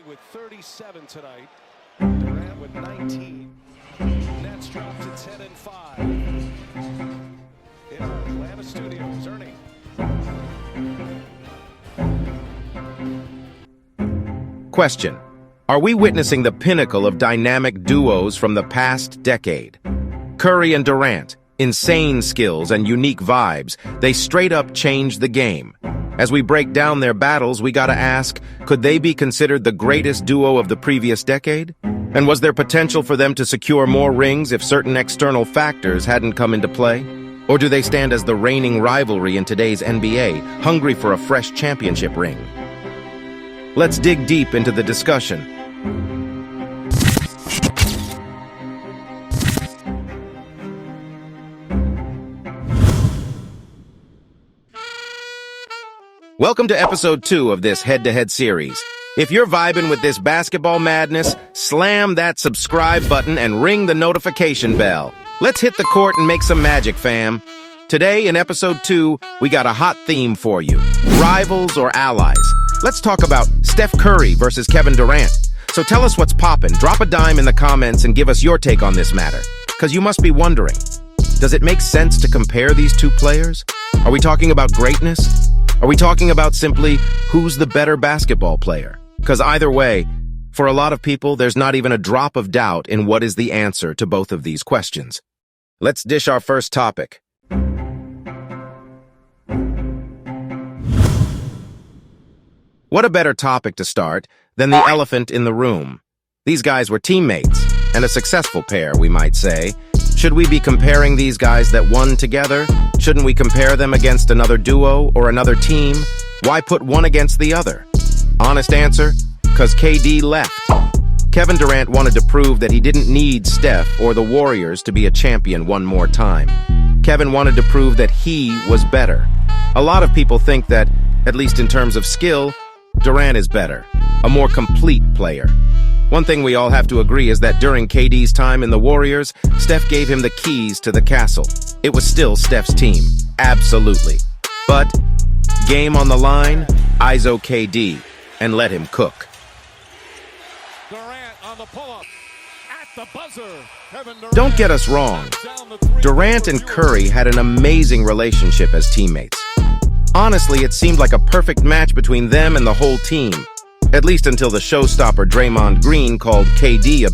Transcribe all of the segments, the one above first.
with 37 tonight. Durant with 19. Nets drop to 10 and 5. In our Atlanta studios, Ernie. Question: are we witnessing the pinnacle of dynamic duos from the past decade? Curry and Durant, insane skills and unique vibes, they straight up changed the game. As we break down their battles, we gotta ask, could they be considered the greatest duo of the previous decade? And was there potential for them to secure more rings if certain external factors hadn't come into play? Or do they stand as the reigning rivalry in today's NBA, hungry for a fresh championship ring? Let's dig deep into the discussion. Welcome to episode 2 of this head-to-head series. If you're vibing with this basketball madness, slam that subscribe button and ring the notification bell. Let's hit the court and make some magic, fam. Today, in episode 2, we got a hot theme for you. Rivals or allies? Let's talk about Steph Curry versus Kevin Durant. So tell us what's poppin', drop a dime in the comments and give us your take on this matter. Because you must be wondering, does it make sense to compare these two players? Are we talking about greatness? Are we talking about simply who's the better basketball player? Because either way, for a lot of people, there's not even a drop of doubt in what is the answer to both of these questions. Let's dish our first topic. What a better topic to start than the elephant in the room. These guys were teammates, and a successful pair, we might say. Should we be comparing these guys that won together? Shouldn't we compare them against another duo or another team? Why put one against the other? Honest answer, because KD left. Kevin Durant wanted to prove that he didn't need Steph or the Warriors to be a champion one more time. Kevin wanted to prove that he was better. A lot of people think that, at least in terms of skill, Durant is better, a more complete player. One thing we all have to agree is that during KD's time in the Warriors, Steph gave him the keys to the castle. It was still Steph's team, absolutely. But, game on the line, ISO KD, and let him cook. Durant on the pull-up. At the buzzer. Kevin Durant. Don't get us wrong. Durant and Curry had an amazing relationship as teammates. Honestly, it seemed like a perfect match between them and the whole team. At least until the showstopper Draymond Green called KD a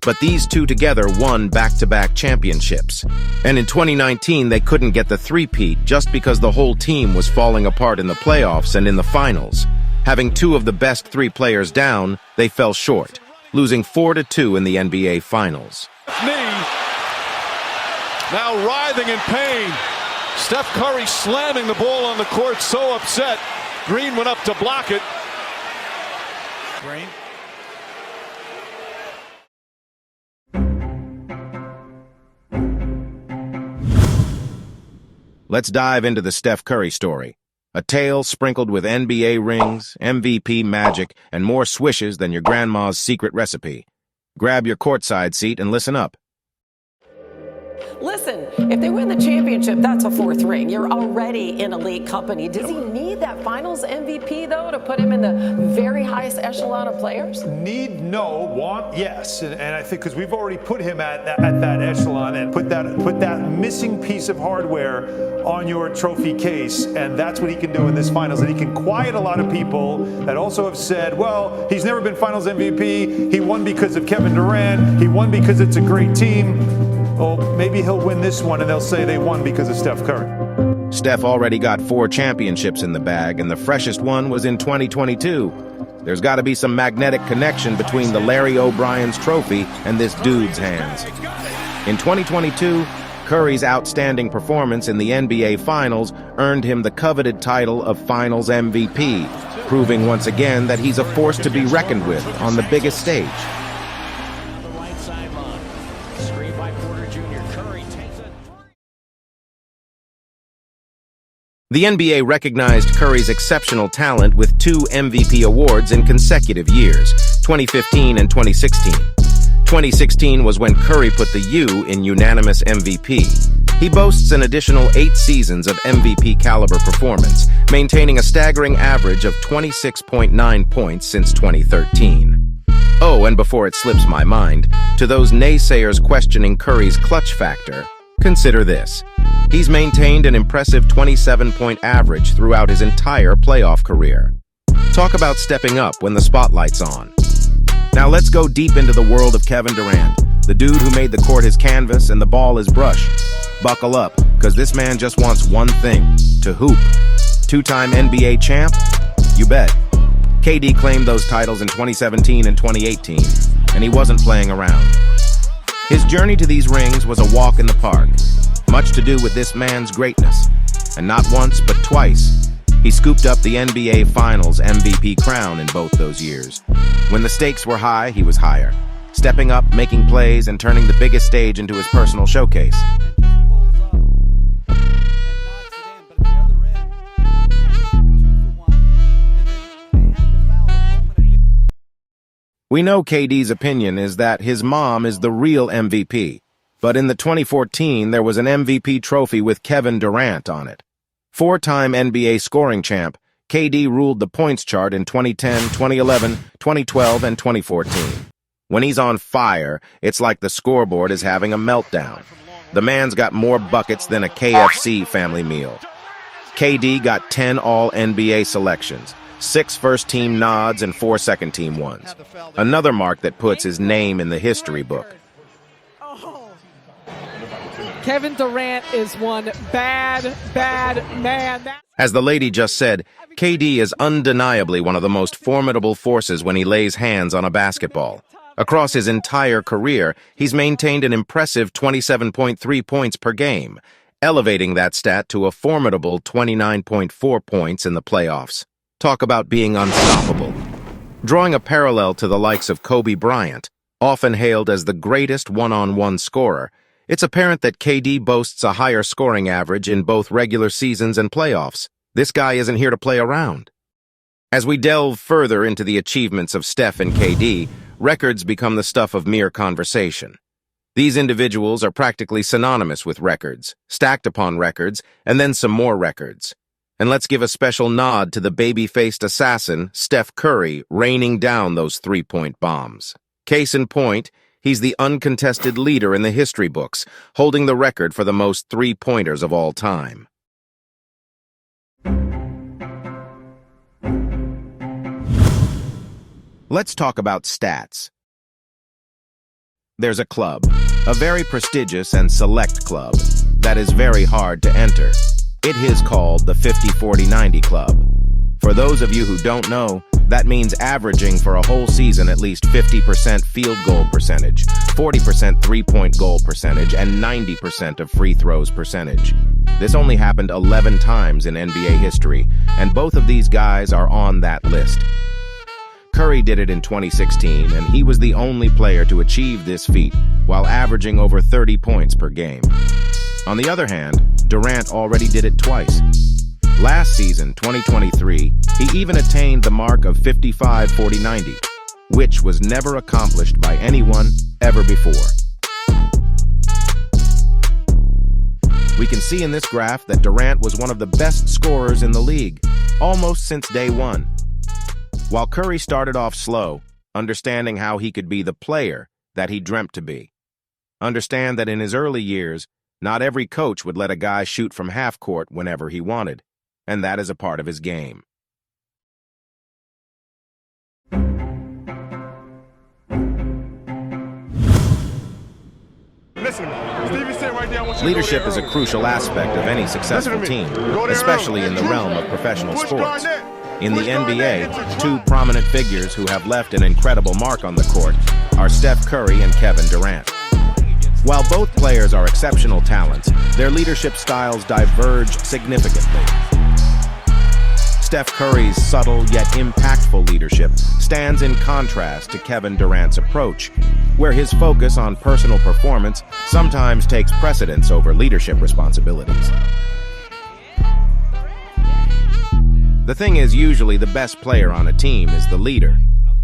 But these two together won back-to-back championships. And in 2019, they couldn't get the three-peat just because the whole team was falling apart in the playoffs and in the finals. Having two of the best three players down, they fell short, losing 4-2 in the NBA Finals. Knee. Now writhing in pain. Steph Curry slamming the ball on the court, so upset. Green went up to block it. Green. Let's dive into the Steph Curry story. A tale sprinkled with NBA rings, MVP magic, and more swishes than your grandma's secret recipe. Grab your courtside seat and listen up. Listen, if they win the championship, that's a fourth ring. You're already in elite company. Does he need that finals MVP, though, to put him in the very highest echelon of players? Need, no. Want, yes. And I think because we've already put him at that echelon and put that missing piece of hardware on your trophy case. And that's what he can do in this finals. And he can quiet a lot of people that also have said, well, he's never been finals MVP. He won because of Kevin Durant. He won because it's a great team. Well, maybe he'll win this one and they'll say they won because of Steph Curry. Steph already got 4 championships in the bag, and the freshest one was in 2022. There's got to be some magnetic connection between the Larry O'Brien's trophy and this dude's hands. In 2022, Curry's outstanding performance in the NBA Finals earned him the coveted title of Finals MVP, proving once again that he's a force to be reckoned with on the biggest stage. The NBA recognized Curry's exceptional talent with 2 MVP awards in consecutive years, 2015 and 2016. 2016 was when Curry put the U in unanimous MVP. He boasts an additional 8 seasons of MVP-caliber performance, maintaining a staggering average of 26.9 points since 2013. Oh, and before it slips my mind, to those naysayers questioning Curry's clutch factor, consider this. He's maintained an impressive 27-point average throughout his entire playoff career. Talk about stepping up when the spotlight's on. Now let's go deep into the world of Kevin Durant, the dude who made the court his canvas and the ball his brush. Buckle up, because this man just wants one thing, to hoop. 2-time NBA champ? You bet. KD claimed those titles in 2017 and 2018, and he wasn't playing around. His journey to these rings was a walk in the park, much to do with this man's greatness. And not once, but twice, he scooped up the NBA Finals MVP crown in both those years. When the stakes were high, he was higher, stepping up, making plays, and turning the biggest stage into his personal showcase. We know KD's opinion is that his mom is the real MVP, but in the 2014, there was an MVP trophy with Kevin Durant on it. 4-time NBA scoring champ, KD ruled the points chart in 2010, 2011, 2012, and 2014. When he's on fire, it's like the scoreboard is having a meltdown. The man's got more buckets than a KFC family meal. KD got 10 All-NBA selections, 6 first-team nods, and 4 second-team ones. Another mark that puts his name in the history book. Kevin Durant is one bad man. As the lady just said, KD is undeniably one of the most formidable forces when he lays hands on a basketball. Across his entire career, he's maintained an impressive 27.3 points per game, elevating that stat to a formidable 29.4 points in the playoffs. Talk about being unstoppable. Drawing a parallel to the likes of Kobe Bryant, often hailed as the greatest one-on-one scorer, it's apparent that KD boasts a higher scoring average in both regular seasons and playoffs. This guy isn't here to play around. As we delve further into the achievements of Steph and KD, records become the stuff of mere conversation. These individuals are practically synonymous with records, stacked upon records, and then some more records. And let's give a special nod to the baby-faced assassin, Steph Curry, raining down those three-point bombs. Case in point, he's the uncontested leader in the history books, holding the record for the most three-pointers of all time. Let's talk about stats. There's a club, a very prestigious and select club, that is very hard to enter. It is called the 50-40-90 Club. For those of you who don't know, that means averaging for a whole season at least 50% field goal percentage, 40% three-point goal percentage, and 90% of free throws percentage. This only happened 11 times in NBA history, and both of these guys are on that list. Curry did it in 2016, and he was the only player to achieve this feat while averaging over 30 points per game. On the other hand, Durant already did it twice. Last season, 2023, he even attained the mark of 55-40-90, which was never accomplished by anyone ever before. We can see in this graph that Durant was one of the best scorers in the league, almost since day one. While Curry started off slow, understanding how he could be the player that he dreamt to be. Understand that in his early years, not every coach would let a guy shoot from half court whenever he wanted, and that is a part of his game. Leadership is a crucial aspect of any successful team, especially in the realm of professional sports. In the NBA, two prominent figures who have left an incredible mark on the court are Steph Curry and Kevin Durant. While both players are exceptional talents, their leadership styles diverge significantly. Steph Curry's subtle yet impactful leadership stands in contrast to Kevin Durant's approach, where his focus on personal performance sometimes takes precedence over leadership responsibilities. The thing is, usually the best player on a team is the leader.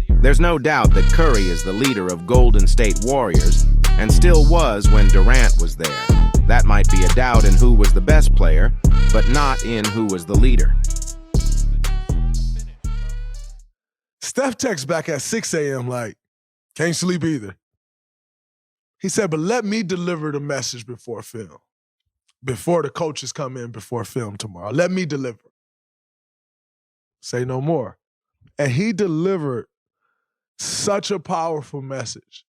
There's no doubt that Curry is the leader of Golden State Warriors, and still was when Durant was there. That might be a doubt in who was the best player, but not in who was the leader. Steph texts back at 6 a.m. like, can't sleep either. He said, but let me deliver the message before film. Before the coaches come in before film tomorrow. Let me deliver. Say no more. And he delivered such a powerful message.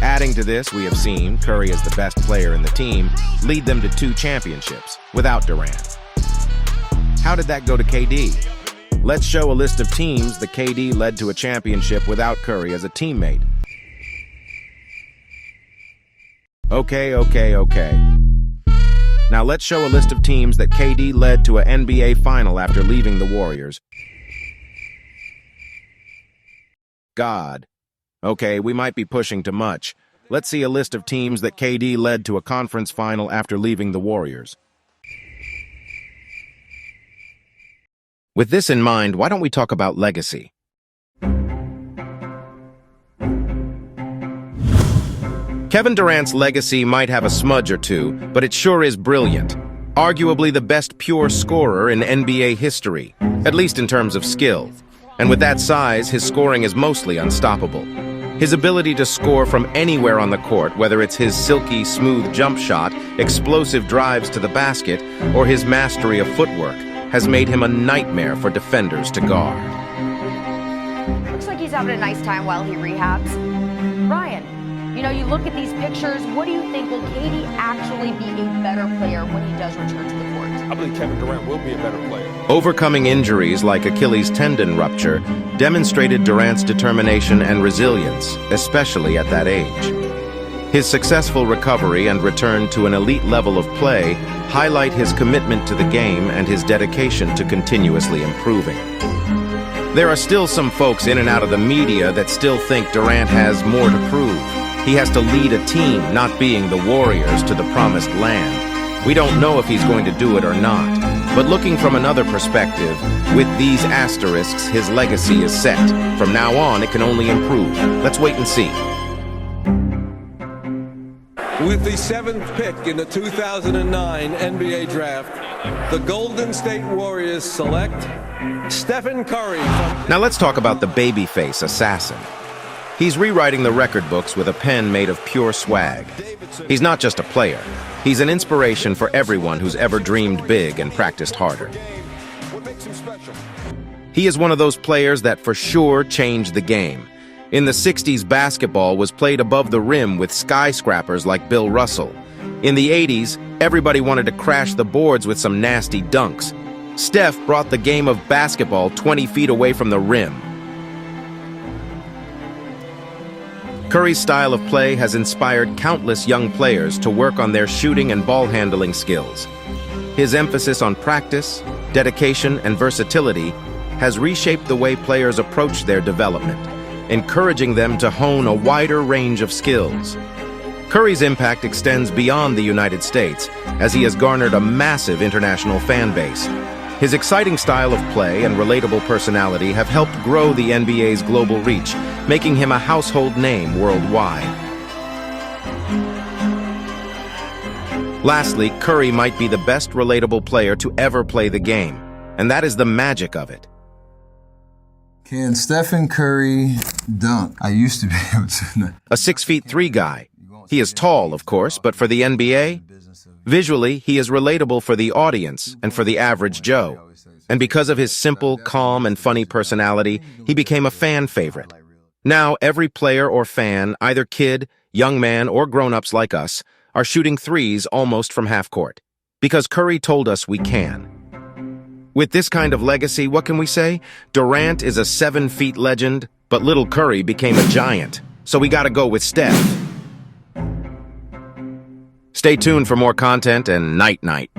Adding to this, we have seen Curry, as the best player in the team, lead them to 2 championships without Durant. How did that go to KD? Let's show a list of teams that KD led to a championship without Curry as a teammate. Okay. Now let's show a list of teams that KD led to an NBA final after leaving the Warriors. God. Okay, we might be pushing too much. Let's see a list of teams that KD led to a conference final after leaving the Warriors. With this in mind, why don't we talk about legacy? Kevin Durant's legacy might have a smudge or two, but it sure is brilliant. Arguably the best pure scorer in NBA history, at least in terms of skill. And with that size, his scoring is mostly unstoppable. His ability to score from anywhere on the court, whether it's his silky, smooth jump shot, explosive drives to the basket, or his mastery of footwork, has made him a nightmare for defenders to guard. Looks like he's having a nice time while he rehabs. Ryan, you look at these pictures, what do you think? Will KD actually be a better player when he does return to the court? I believe Kevin Durant will be a better player. Overcoming injuries like Achilles tendon rupture demonstrated Durant's determination and resilience, especially at that age. His successful recovery and return to an elite level of play highlight his commitment to the game and his dedication to continuously improving. There are still some folks in and out of the media that still think Durant has more to prove. He has to lead a team, not being the Warriors, to the promised land. We don't know if he's going to do it or not. But looking from another perspective, with these asterisks, his legacy is set. From now on, it can only improve. Let's wait and see. With the 7th pick in the 2009 NBA Draft, the Golden State Warriors select Stephen Curry. Now let's talk about the babyface assassin. He's rewriting the record books with a pen made of pure swag. He's not just a player. He's an inspiration for everyone who's ever dreamed big and practiced harder. He is one of those players that for sure changed the game. In the 60s, basketball was played above the rim with skyscrapers like Bill Russell. In the 80s, everybody wanted to crash the boards with some nasty dunks. Steph brought the game of basketball 20 feet away from the rim. Curry's style of play has inspired countless young players to work on their shooting and ball handling skills. His emphasis on practice, dedication, and versatility has reshaped the way players approach their development, encouraging them to hone a wider range of skills. Curry's impact extends beyond the United States, as he has garnered a massive international fan base. His exciting style of play and relatable personality have helped grow the NBA's global reach, making him a household name worldwide. Lastly, Curry might be the best relatable player to ever play the game, and that is the magic of it. Can Stephen Curry dunk? I used to be able to. A 6'3" guy. He is tall, of course, but for the NBA, visually, he is relatable for the audience and for the average Joe. And because of his simple, calm, and funny personality, he became a fan favorite. Now, every player or fan, either kid, young man, or grown-ups like us, are shooting threes almost from half court. Because Curry told us we can. With this kind of legacy, what can we say? Durant is a 7-foot legend, but little Curry became a giant. So we gotta go with Steph. Stay tuned for more content, and night-night.